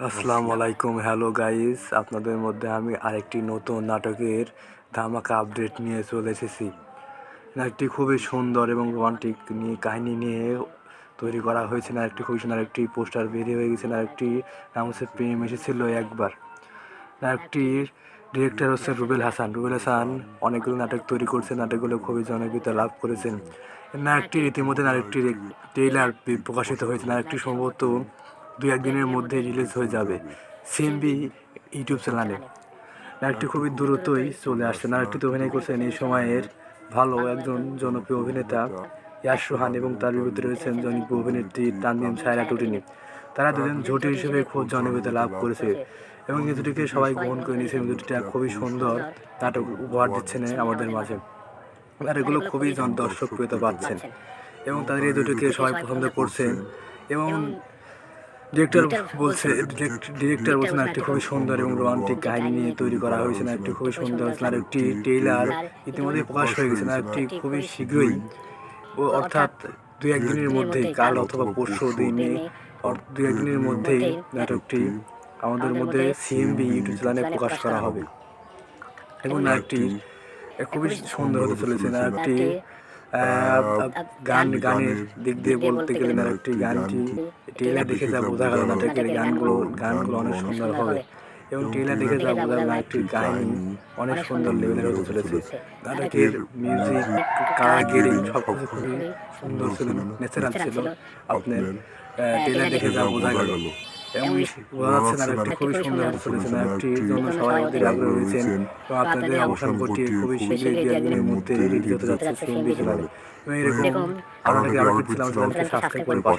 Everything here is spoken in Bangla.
আসসালামু আলাইকুম, হ্যালো গাইস। আপনাদের মধ্যে আমি আরেকটি নতুন নাটকের ধামাকা আপডেট নিয়ে চলে এসেছি। নাটকটি খুবই সুন্দর এবং রোমান্টিক কাহিনী নিয়ে তৈরি করা হয়েছে। নাটকটি খুবই সুন্দর, একটি পোস্টার বেরিয়ে হয়ে গেছে। নাটকটি নাম হচ্ছে প্রেম এসেছিল একবার। নাটকটির ডিরেক্টর হচ্ছে রুবেল হাসান। রুবেল হাসান অনেকগুলো নাটক তৈরি করছে, নাটকগুলো খুবই জনপ্রিয়তা লাভ করেছেন। নাটকটির ইতিমধ্যে নাটকটির ট্রেইলার প্রকাশিত হয়েছে। নাটকটি সম্ভবত 2-1 দিনের মধ্যে রিলিজ হয়ে যাবে সিএমবি ইউটিউব চ্যানেলে। নাটকটি খুবই দ্রুতই চলে আসছে। নাটকটিতে অভিনয় করছেন এই সময়ের ভালো একজন জনপ্রিয় অভিনেতা ইয়াশ রোহান এবং তার বিপরীতে রয়েছেন জনপ্রিয় অভিনেত্রী তানজিম সায়রা টুটিনি। তারা দুজন জুটি হিসেবে খুব জনপ্রিয়তা লাভ করেছে এবং এই দুটিকে সবাই গ্রহণ করে নিয়েছে এবং দুটিটা খুবই সুন্দর নাটক উপহার দিচ্ছেন আমাদের মাঝে। আর এগুলো খুবই দর্শকপ্রিয়তা পাচ্ছেন এবং তাদের এই দুটিকে সবাই পছন্দ করছেন। এবং ডিরেক্টর বলছেন একটি খুবই সুন্দর এবং রোমান্টিক কাহিনী নিয়ে তৈরি করা হয়েছে। না একটি খুবই সুন্দর আর একটি ট্রেইলার ইতিমধ্যে প্রকাশ হয়ে গেছে। না একটি খুবই শীঘ্রই অর্থাৎ 2-1 দিনের মধ্যেই, কাল অথবা পরশু দিনে 2-1 দিনের মধ্যেই নাটকটি আমাদের মধ্যে সিএমবি ইউটিউব চ্যানেলে প্রকাশ করা হবে এবং নাটকটি খুবই সুন্দর হতে চলেছে। নাটকটি গানের দিক দিয়ে বলতে গেলে নাটকটি গানটি ট্রেলার দেখে যা বোঝা গেল নাটকের গানগুলো অনেক সুন্দর হবে এবং ট্রেলার দেখে যা বোঝা গেল নাটকটির কাহিনী অনেক সুন্দর লেভেলের হতে চলেছে। নাটকের মিউজিক, কালার গ্রেডিং সব কিছু খুবই সুন্দর ছিল, ন্যাচারাল ছিল। আপনার ট্রেলার দেখে যা বোঝা গেল এবং বোঝা যাচ্ছে নাটকটি খুবই সুন্দর হতে চলেছে। নাটকটির জন্য সবাই আমাদের আগ্রহ রয়েছেন এবং আপনাদের অবসান ঘটিয়ে খুবই শীঘ্রই 2-1 দিনের মধ্যে রিলিজ হতে যাচ্ছে সিএমবি চ্যানেলে। এবং এরকম আরও অনেক আপডেট ছিলাম, চ্যানেলকে সাবস্ক্রাইব করে পাশে